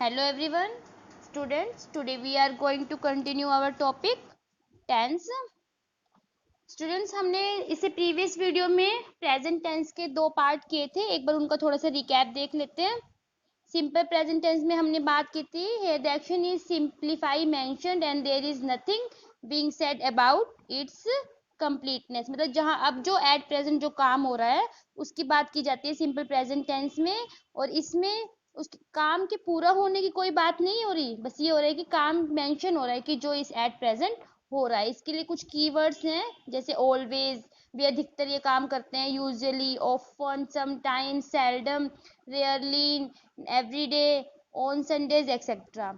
Hello everyone, students. Today we are going to continue our topic tense. Students हमने इसे previous video में present tense के दो part किए थे, एक बार उनका थोड़ा सा रिकैप देख लेते हैं। सिंपल प्रेजेंट टेंस में हमने बात की थी here the action is simplify mentioned and there is nothing being said about its completeness, मतलब जहां अब जो एट प्रेजेंट जो काम हो रहा है उसकी बात की जाती है सिंपल प्रेजेंट टेंस में, और इसमें उस काम के पूरा होने की कोई बात नहीं हो रही, बस ये हो रहा है कि काम मेंशन हो रहा है कि जो इस एट प्रेजेंट हो रहा है। इसके लिए कुछ कीवर्ड्स हैं जैसे ऑलवेज, भी अधिकतर ये काम करते हैं, usually, often, sometimes, seldom, rarely, everyday, on Sundays etcetera.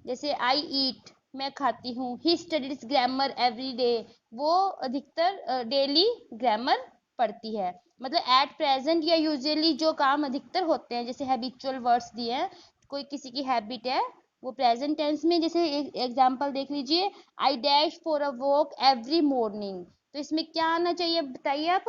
जैसे आई ईट, मैं खाती हूँ, he studies grammar every day, वो अधिकतर डेली ग्रामर पढ़ती है। मतलब एट प्रेजेंट या यूजुअली जो काम अधिकतर होते हैं, जैसे हैबिचुअल वर्ड्स दिए हैं, कोई किसी की हैबिट है वो प्रेजेंट टेंस में, जैसे एक एग्जांपल देख लीजिए, I dash for a walk every morning. तो इसमें क्या आना चाहिए बताइए आप,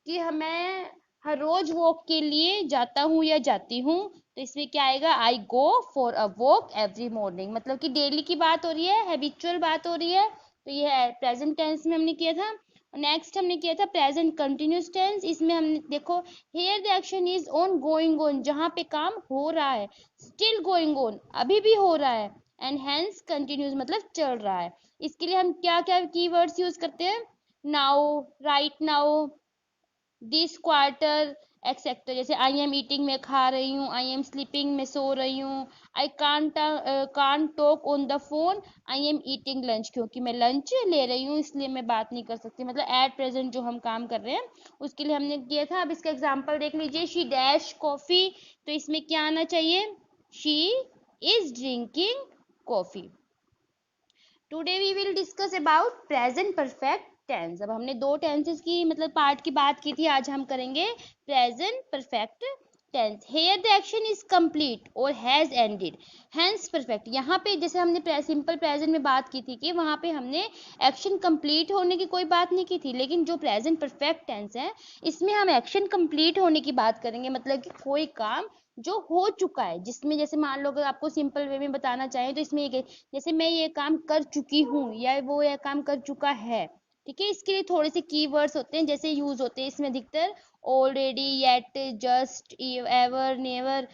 कि मैं हर रोज वॉक के लिए जाता हूँ या जाती हूँ, तो इसमें क्या आएगा, I go for a walk every morning, मतलब कि डेली की बात हो रही है, हैबिचुअल बात हो रही है। तो ये प्रेजेंट टेंस में हमने किया था। नेक्स्ट हमने किया था प्रेजेंट कंटिन्यूस टेंस, इसमें हमने देखो here the action is on going on, जहाँ पे काम हो रहा है, स्टिल गोइंग ऑन, अभी भी हो रहा है, एंड हेंस कंटिन्यूस मतलब चल रहा है। इसके लिए हम क्या क्या कीवर्ड्स यूज करते हैं, now, right now, this quarter etcetera. जैसे आई एम ईटिंग, मैं खा रही हूँ, आई एम स्लीपिंग, मैं सो रही हूँ, I can't talk on the phone, I am eating lunch, क्योंकि मैं लंच ले रही हूँ इसलिए मैं बात नहीं कर सकती। मतलब एट प्रेजेंट जो हम काम कर रहे हैं उसके लिए हमने किया था। अब इसका एग्जाम्पल देख लीजिए, शी डैश कॉफी, तो इसमें क्या आना चाहिए, she is drinking coffee. Today we will discuss about present perfect tense. अब हमने दो टेंसेस की मतलब पार्ट की बात की थी, आज हम करेंगे present perfect tense. Here the action is complete और हैज एंडेड, हैंस परफेक्ट। यहाँ पे जैसे हमने सिंपल प्रेजेंट में बात की थी कि वहाँ पे हमने एक्शन कंप्लीट होने की कोई बात नहीं की थी, लेकिन जो प्रेजेंट परफेक्ट टेंस है इसमें हम एक्शन कंप्लीट होने की बात करेंगे, मतलब कि कोई काम जो हो चुका है, जिसमें जैसे मान लो अगर आपको सिंपल वे में बताना चाहें तो इसमें एक, जैसे मैं ये काम कर चुकी हूँ या वो ये काम कर चुका है, ठीक है। इसके लिए थोड़े से कीवर्ड्स होते हैं, जैसे यूज होते हैं इसमें अधिकतर already, yet, just, ever, never,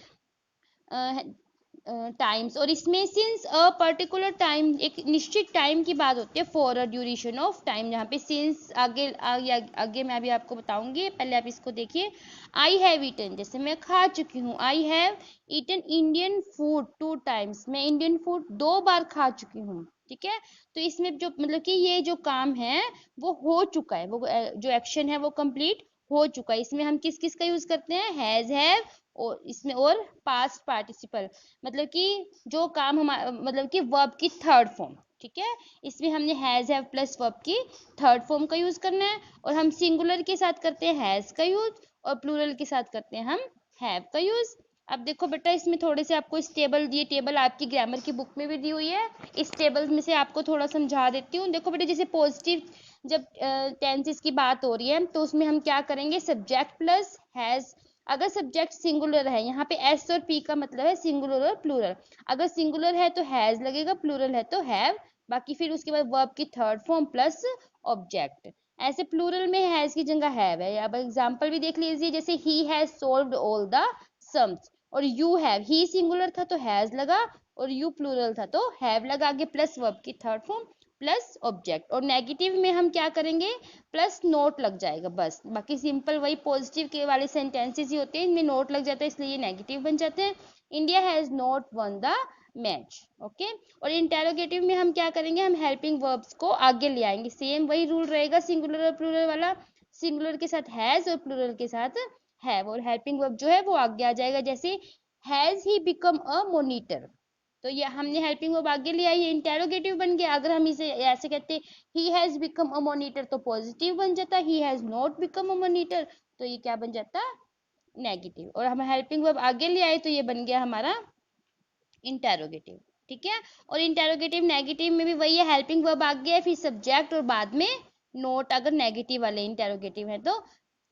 times, और इसमें सिंस अ पर्टिकुलर टाइम, एक निश्चित टाइम की बात होती है, for a duration of time, जहाँ पे सिंस आगे मैं अभी आपको बताऊंगी, पहले आप इसको देखिए। आई हैव ईटन, जैसे मैं खा चुकी हूँ, I have eaten Indian food 2 times, मैं इंडियन फूड 2 बार खा चुकी हूँ, ठीक है। तो इसमें जो मतलब कि ये जो काम है वो हो चुका है, वो जो एक्शन है वो कंप्लीट हो चुका है। इसमें हम किस किस का यूज करते हैं, हैज, हैव, और इसमें और पास्ट पार्टिसिपल, मतलब कि जो काम हमारा मतलब कि वर्ब की थर्ड फॉर्म, ठीक है। इसमें हमने हैज, हैव प्लस वर्ब की थर्ड फॉर्म का यूज करना है, और हम सिंगुलर के साथ करते हैं हैज का यूज, और प्लूरल के साथ करते हैं हम हैव का यूज। अब देखो बेटा, इसमें थोड़े से आपको इस टेबल दिए, टेबल आपकी ग्रामर की बुक में भी दी हुई है, इस टेबल में से आपको थोड़ा समझा देती हूँ। देखो बेटा, जैसे पॉजिटिव जब टेंसेस की बात हो रही है तो उसमें हम क्या करेंगे, सब्जेक्ट प्लस हैज। अगर सब्जेक्ट सिंगुलर है, यहाँ पे एस और पी का मतलब है सिंगुलर और प्लूरल, अगर सिंगुलर है तो हैज लगेगा, प्लूरल है तो हैव, बाकी फिर उसके बाद वर्ब की थर्ड फॉर्म प्लस ऑब्जेक्ट। ऐसे प्लूरल में हैज की जगह हैव है। अब एग्जांपल भी देख लीजिए, जैसे he has solved all the sums, और यू हैव, ही सिंगुलर था तो हैज लगा, और यू प्लूरल था तो हैव लगा, आगे प्लस वर्ब की थर्ड फॉर्म प्लस ऑब्जेक्ट। और नेगेटिव में हम क्या करेंगे, प्लस नोट लग जाएगा बस, बाकी सिंपल वही पॉजिटिव के वाले सेंटेंसेस ही होते हैं, इनमें नोट लग जाता है इसलिए ये नेगेटिव बन जाते हैं। India has not one the match, okay. और इंटेरोगेटिव में हम क्या करेंगे, हम हेल्पिंग वर्ब्स को आगे ले आएंगे, सेम वही रूल रहेगा सिंगुलर और प्लूरल वाला, सिंगुलर के साथ हैज और प्लूरल के साथ हैव, और हेल्पिंग वर्ब जो है वो आगे आ जाएगा, जैसे has he become a monitor, तो ये हमने हेल्पिंग वर्ब आगे ले आई, इंटेरोगेटिव बन गया। अगर हम इसे ऐसे कहते he has become a monitor तो पॉजिटिव बन जाता, ही has not become a monitor तो ये क्या बन जाता, नेगेटिव। और हम हेल्पिंग वर्ब आगे ले आए तो ये बन गया हमारा इंटेरोगेटिव, ठीक है। और इंटेरोगेटिव नेगेटिव में भी वही है, हेल्पिंग वर्ब आगे है, फिर सब्जेक्ट और बाद में नोट, अगर नेगेटिव वाले इंटेरोगेटिव है तो।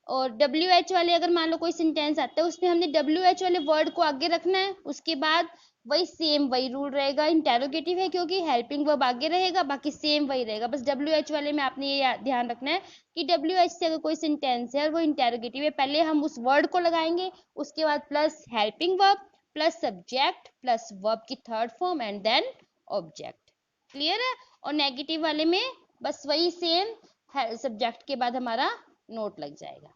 और WH वाले अगर मान लो कोई सेंटेंस आता है उसमें हमने WH वाले वर्ड को आगे रखना है, उसके बाद वही सेम वही रूल रहेगा। इंटेरोगेटिव है क्योंकि हेल्पिंग वर्ब आगे रहेगा, बाकी सेम वही रहेगा। बस WH वाले में आपने ये ध्यान रखना है कि WH से अगर कोई सेंटेंस है और वो इंटेरोगेटिव है, पहले हम उस वर्ड को लगाएंगे, उसके बाद plus helping verb plus subject plus verb की third form and then object. Clear है? और नेगेटिव वाले में बस वही सेम, सब्जेक्ट के बाद हमारा नोट लग जाएगा।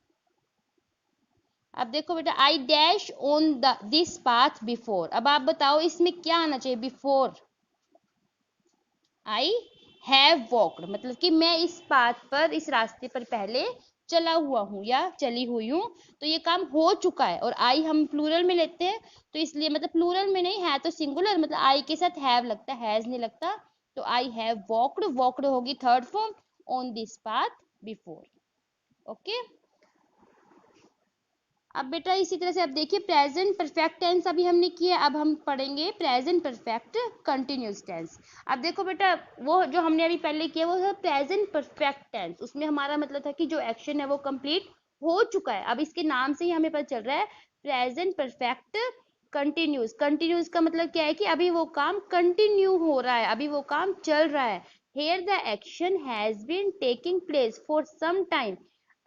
अब देखो बेटा, I dash on this path before. अब आप बताओ इसमें क्या आना चाहिए? बिफोर आई हैव वॉक्ड, मतलब कि मैं इस पाथ पर, इस रास्ते पर पहले चला हुआ हूँ या चली हुई हूँ, तो ये काम हो चुका है। और आई हम प्लूरल में लेते हैं, तो इसलिए मतलब प्लूरल में नहीं है तो सिंगुलर, मतलब आई के साथ हैव लगता है, हैज नहीं लगता। तो आई हैव वॉक्ड, वॉक्ड होगी third form, on this path before. Okay. अब बेटा इसी तरह से अब देखिए प्रेजेंट परफेक्ट टेंस अभी हमने किया, अब हम पढ़ेंगे प्रेजेंट परफेक्ट कंटिन्यूस टेंस। अब देखो बेटा, वो जो हमने अभी पहले किया वो है प्रेजेंट परफेक्ट टेंस, उसमें हमारा मतलब था कि जो एक्शन है वो कंप्लीट हो चुका है। अब इसके नाम से ही हमें पता चल रहा है प्रेजेंट परफेक्ट कंटिन्यूस। कंटिन्यूस का मतलब क्या है कि अभी वो काम कंटिन्यू हो रहा है, अभी वो काम चल रहा है। Here the action has been taking place for some time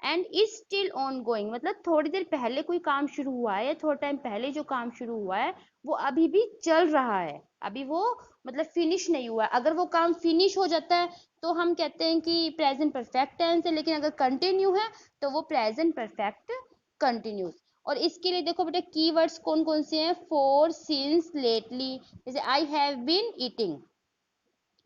and is still on going, मतलब थोड़ी देर पहले कोई काम शुरू हुआ है या थोड़ा टाइम पहले जो काम शुरू हुआ है वो अभी भी चल रहा है, अभी वो मतलब फिनिश नहीं हुआ है। अगर वो काम फिनिश हो जाता है तो हम कहते हैं कि प्रेजेंट परफेक्ट टेंस है, लेकिन अगर कंटिन्यू है तो वो प्रेजेंट परफेक्ट कंटिन्यूस। और इसके लिए देखो बेटा कीवर्ड्स कौन कौन से हैं? For, since, lately. जैसे आई हैव बीन ईटिंग,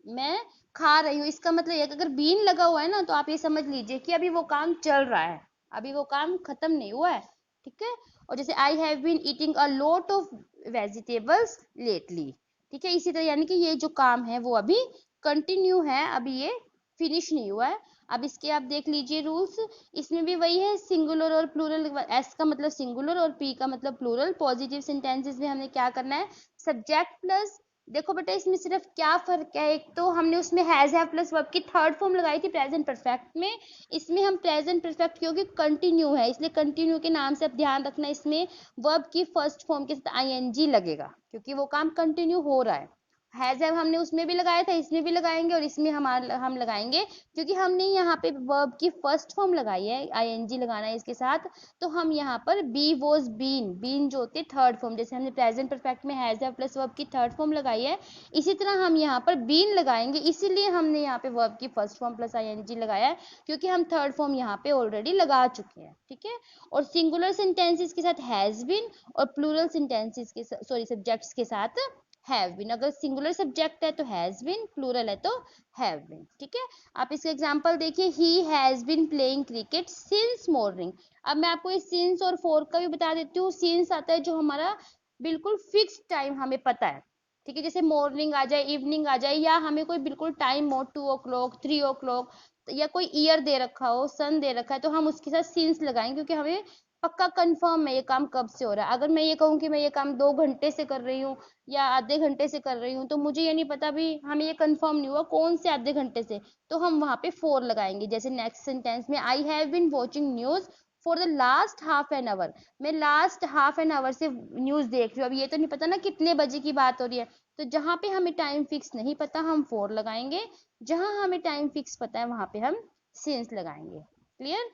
मैं खा रही हूँ, इसका मतलब ये अगर बीन लगा हुआ है ना तो आप ये समझ लीजिए कि अभी वो काम चल रहा है, अभी वो काम खत्म नहीं हुआ है। ठीक है। और जैसे I have been eating a lot of vegetables lately, ठीक है, इसी तरह यानी कि ये जो काम है वो अभी कंटिन्यू है, अभी ये फिनिश नहीं हुआ है। अब इसके आप देख लीजिए रूल्स, इसमें भी वही है, सिंगुलर और प्लूरल, एस का मतलब सिंगुलर और पी का मतलब प्लूरल। पॉजिटिव सेंटेंसेस में हमने क्या करना है? सब्जेक्ट प्लस, देखो बेटा इसमें सिर्फ क्या फर्क है, एक तो हमने उसमें हैज हैव प्लस वर्ब की थर्ड फॉर्म लगाई थी प्रेजेंट परफेक्ट में, इसमें हम प्रेजेंट परफेक्ट क्योंकि कंटिन्यू है इसलिए कंटिन्यू के नाम से अब ध्यान रखना, इसमें वर्ब की फर्स्ट फॉर्म के साथ आईएनजी लगेगा क्योंकि वो काम कंटिन्यू हो रहा है। हैज हैव हमने उसमें भी लगाया था, इसमें भी लगाएंगे और इसमें हम लगाएंगे क्योंकि हमने यहाँ पे वर्ब की फर्स्ट फॉर्म लगाई है, आईएनजी लगाना है इसके साथ। तो हम यहाँ पर बी वॉज बीन, बीन जो होती है थर्ड फॉर्म, जैसे हमने प्रेजेंट परफेक्ट में हैज हैव प्लस वर्ब की थर्ड फॉर्म लगाई है, इसी तरह हम यहाँ पर बीन लगाएंगे, इसीलिए हमने यहाँ पे वर्ब की फर्स्ट फॉर्म प्लस आईएनजी लगाया है क्योंकि हम थर्ड फॉर्म यहाँ पे ऑलरेडी लगा चुके हैं। ठीक है। और सिंगुलर सेंटेंसेस के साथ हैज बीन और प्लूरल सेंटेंसेस के सॉरी सब्जेक्ट्स के साथ हैव बीन। अगर सिंगुलर सब्जेक्ट है तो हैज बीन, प्लूरल है तो हैव बीन। ठीक है। आप इसका एग्जांपल देखिए, he has been playing cricket since morning. अब मैं आपको इस सिंस और फॉर का भी बता देती हूँ। सिंस आता है जो हमारा बिल्कुल फिक्स टाइम हमें पता है, ठीक है, जैसे मॉर्निंग आ जाए, इवनिंग आ जाए, या हमें कोई बिल्कुल टाइम हो 2 o'clock 3 o'clock, या कोई ईयर दे रखा हो, सन दे रखा है, तो हम उसके साथ सिंस लगाएंगे क्योंकि हमें पक्का कंफर्म है ये काम कब से हो रहा है। अगर मैं ये कहूँ कि मैं ये काम 2 घंटे से कर रही हूँ या आधे घंटे से कर रही हूँ तो मुझे ये नहीं पता, भी हमें ये कंफर्म नहीं हुआ कौन से आधे घंटे से, तो हम वहां पे फॉर लगाएंगे। जैसे नेक्स्ट सेंटेंस में I have been watching news for the last half an hour, मैं लास्ट हाफ एन आवर से न्यूज देख रही हूँ। अब ये तो नहीं पता ना कितने बजे की बात हो रही है, तो जहां पे हमें टाइम फिक्स नहीं पता हम फॉर लगाएंगे, जहां हमें टाइम फिक्स पता है वहां पे हम सिंस लगाएंगे। क्लियर?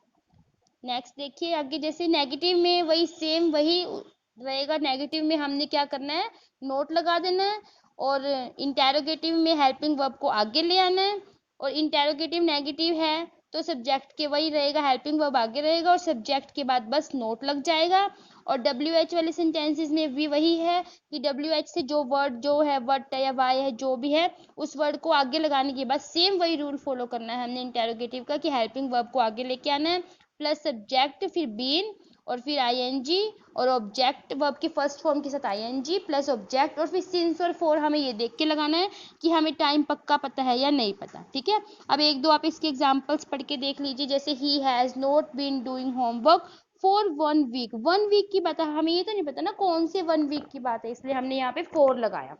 नेक्स्ट देखिए आगे, जैसे नेगेटिव में वही सेम वही रहेगा। नेगेटिव में हमने क्या करना है? नोट लगा देना है। और इंटेरोगेटिव में हेल्पिंग वर्ब को आगे ले आना है। और इंटेरोगेटिव नेगेटिव है तो सब्जेक्ट के वही रहेगा, हेल्पिंग वर्ब आगे रहेगा और सब्जेक्ट के बाद बस नोट लग जाएगा। और WH वाले सेंटेंसेस में भी वही है कि WH से जो वर्ड जो है, वट है या वाई है, जो भी है, उस वर्ड को आगे लगाने के बाद सेम वही रूल फॉलो करना है हमने इंटेरोगेटिव का कि हेल्पिंग वर्ब को आगे लेके आना है, प्लस सब्जेक्ट, फिर बीन, और फिर आईएनजी, और ऑब्जेक्ट वर्ब की फर्स्ट फॉर्म के साथ आईएनजी प्लस ऑब्जेक्ट, और फिर सिंस और फॉर हमें ये देख के लगाना है कि हमें टाइम पक्का पता है या नहीं पता। ठीक है। अब एक दो आप इसके एग्जांपल्स पढ़ के देख लीजिए। जैसे he has not been doing homework for 1 week, 1 week की बात है, हमें ये तो नहीं पता ना कौन से 1 वीक की बात है, इसलिए हमने यहाँ पे फॉर लगाया।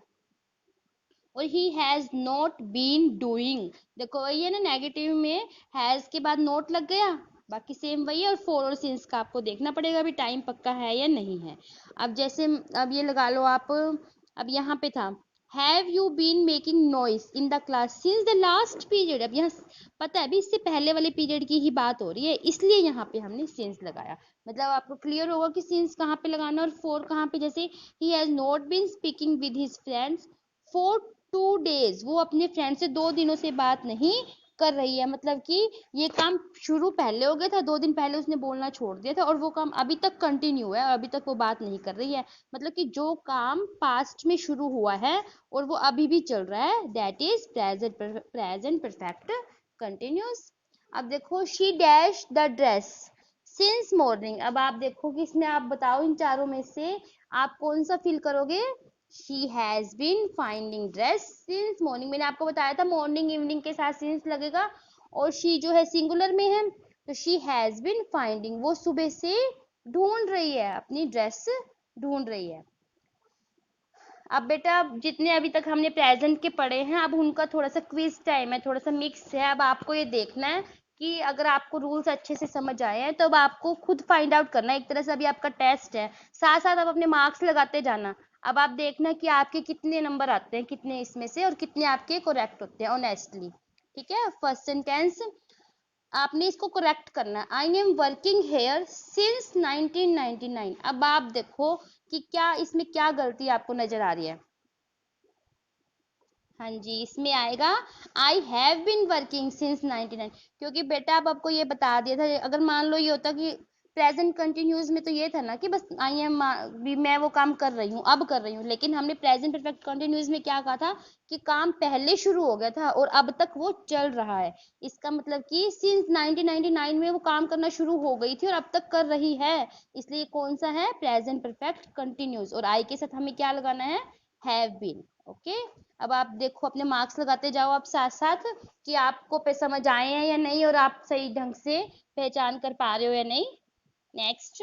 और he has not been doing, देखो ये ना नेगेटिव में हैज के बाद नोट लग गया, बाकी सेम वही है। और फॉर और सिंस का आपको देखना पड़ेगा अभी टाइम पक्का है या नहीं है। अब जैसे अब ये लगा लो आप, अब यहाँ पे था have you been making noise in the class since the last period. अब यहाँ पता है अभी इससे पहले वाले पीरियड की ही बात हो रही है, इसलिए यहाँ पे हमने सिंस लगाया। मतलब आपको क्लियर होगा कि सिंस कहाँ पे लगाना और फॉर कहाँ पे। जैसे he has not been speaking with his friends for 2 days, वो अपने फ्रेंड से 2 दिनों से बात नहीं कर रही है। मतलब कि ये काम शुरू पहले हो गया था, 2 दिन पहले उसने बोलना छोड़ दिया था और वो काम अभी तक कंटिन्यू है और अभी तक वो बात नहीं कर रही है। मतलब कि जो काम पास्ट में शुरू हुआ है और वो अभी भी चल रहा है, that is present perfect continuous. अब देखो she dash the dress since morning. अब आप देखो कि इसमें आप बताओ इन चारों में से आप कौन सा फील करोगे। She has been finding dress since morning. मैंने आपको बताया था मॉर्निंग इवनिंग के साथ सिंस लगेगा और शी जो है सिंगुलर में है, तो शी हैज बीन फाइंडिंग, वो सुबह से ढूंढ रही है, अपनी ड्रेस ढूंढ रही है। अब बेटा जितने अभी तक हमने प्रेजेंट के पढ़े हैं, अब उनका थोड़ा सा क्विज टाइम है, थोड़ा सा मिक्स है। अब आपको ये देखना है कि अगर आपको रूल्स अच्छे से समझ आए हैं तो अब आपको खुद फाइंड आउट करना है। एक तरह से अभी आपका टेस्ट है, साथ साथ आप अपने मार्क्स लगाते जाना। अब आप देखना कि आपके कितने नंबर आते हैं, कितने इसमें से, और कितने आपके करेक्ट होते हैं ऑनेस्टली। ठीक है, फर्स्ट सेंटेंस आपने इसको करेक्ट करना है। I am working here since 1999। अब आप देखो कि क्या इसमें क्या गलती आपको नजर आ रही है। हाँ जी, इसमें आएगा I have been working since 99, क्योंकि बेटा अब आपको ये बता दिया था। अगर मान लो ये होता कि प्रेजेंट कंटिन्यूस में, तो ये था ना कि बस आई एम भी मैं वो काम कर रही हूँ, अब कर रही हूँ। लेकिन हमने प्रेजेंट परफेक्ट कंटिन्यूस में क्या कहा था कि काम पहले शुरू हो गया था और अब तक वो चल रहा है। इसका मतलब कि सिंस 1999 में वो काम करना शुरू हो गई थी और अब तक कर रही है, इसलिए कौन सा है, प्रेजेंट परफेक्ट कंटिन्यूस। और आई के साथ हमें क्या लगाना है, हैव बीन। ओके, अब आप देखो अपने मार्क्स लगाते जाओ आप साथ साथ कि आपको पे समझ आए हैं या नहीं और आप सही ढंग से पहचान कर पा रहे हो या नहीं। Next,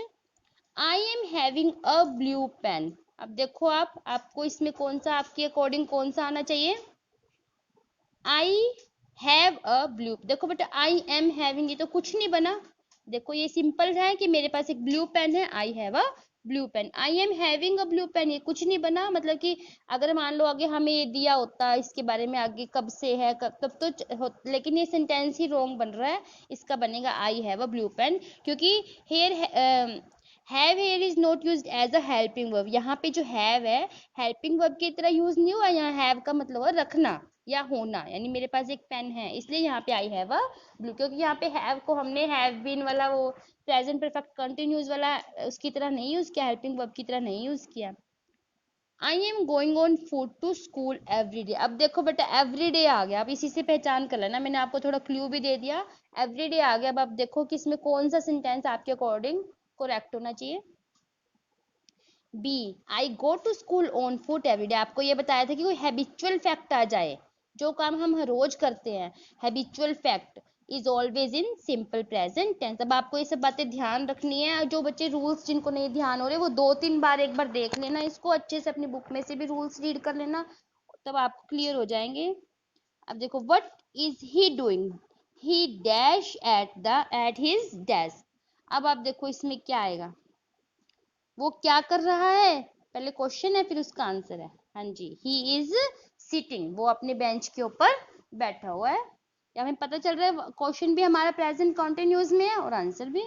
I am having a blue pen. अब देखो आपको इसमें कौन सा आपके अकॉर्डिंग कौन सा आना चाहिए। आई हैव अ ब्लू, देखो बेटा आई एम हैविंग ये तो कुछ नहीं बना। देखो ये सिंपल है कि मेरे पास एक ब्लू पेन है, I have a blue pen. I am having a blue pen ये कुछ नहीं बना। मतलब कि अगर मान लो आगे हमें ये दिया होता इसके बारे में आगे कब से है कब, तब तो लेकिन ये सेंटेंस ही रॉन्ग बन रहा है। इसका बनेगा I have a blue pen, क्योंकि here have here is not used as a helping verb. यहाँ पे जो हैव है हेल्पिंग वर्ब की तरह यूज नहीं हुआ। यहाँ हैव का मतलब है रखना या होना, यानी मेरे पास एक पेन है इसलिए यहाँ पे आई हैव अ ब्लू। क्योंकि यहाँ पे हैव को हमने हैव बीन वाला वो प्रेजेंट परफेक्ट कंटिन्यूस वाला उसकी तरह नहीं यूज किया, हेल्पिंग वर्ब की तरह नहीं यूज किया। I am going on foot to school every day. अब देखो बेटा एवरी डे आ गया, अब इसी से पहचान कर लेना, मैंने आपको थोड़ा क्लू भी दे दिया। एवरी डे आ गया। अब आप देखो कि इसमें कौन सा सेंटेंस आपके अकॉर्डिंग करेक्ट होना चाहिए। B, I go to school on foot every day. आपको ये बताया था कि कोई हैबिचुअल फैक्ट आ जाए, जो काम हम रोज करते हैं, habitual fact is always in simple present tense. अब आपको ये सब बातें ध्यान रखनी है। जो बच्चे रूल्स जिनको नहीं ध्यान हो रहे वो 2-3 बार एक बार देख लेना इसको अच्छे से, अपनी बुक में से भी रूल्स रीड कर लेना, तब आपको क्लियर हो जाएंगे। अब देखो what is he doing, he dash at his desk. अब आप देखो इसमें क्या आएगा, वो क्या कर रहा है, पहले क्वेश्चन है फिर उसका आंसर है। हाँ जी, ही इज सिटिंग, वो अपने बेंच के ऊपर बैठा हुआ है। या हमें पता चल रहा है क्वेश्चन भी हमारा प्रेजेंट कंटिन्यूअस में है और आंसर भी।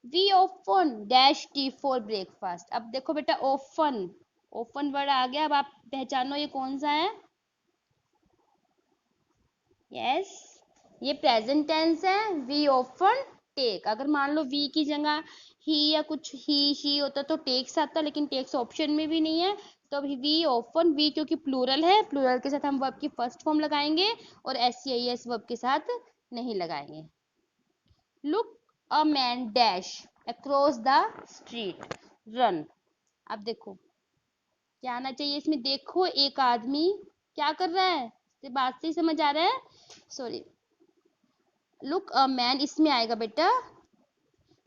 We often dash tea for breakfast. अब देखो बेटा ऑफन, ऑफन वर्ड आ गया। अब आप पहचानो ये कौन सा है। यस, ये प्रेजेंट टेंस है। We often take. अगर मान लो वी की जगह ही या कुछ ही शी होता तो टेक्स आता, लेकिन टेक्स ऑप्शन में भी नहीं है, तो अभी वी ऑफन, वी क्योंकि प्लूरल है, प्लूरल के साथ हम वर्ब की फर्स्ट फॉर्म लगाएंगे और एस वर्ब के साथ नहीं लगाएंगे। Look a man dash across the street run. अब देखो क्या आना चाहिए इसमें, देखो एक आदमी क्या कर रहा है, बात से समझ आ रहा है, सॉरी। लुक अ मैन इसमें आएगा बेटा,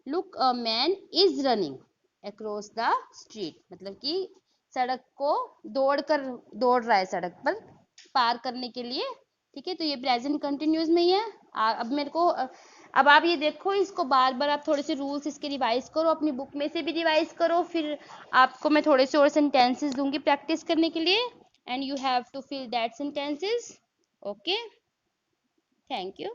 look a man is running across the street, मतलब कि सड़क को दौड़ रहा है सड़क पर पार करने के लिए। ठीक है, तो ये प्रेजेंट कंटिन्यूस में ही है। अब मेरे को अब आप ये देखो, इसको बार बार आप थोड़े से रूल्स इसके रिवाइज करो, अपनी बुक में से भी रिवाइज करो, फिर आपको मैं थोड़े से और सेंटेंसेस दूंगी प्रैक्टिस करने के लिए, and you have to fill that sentences. Okay, thank you.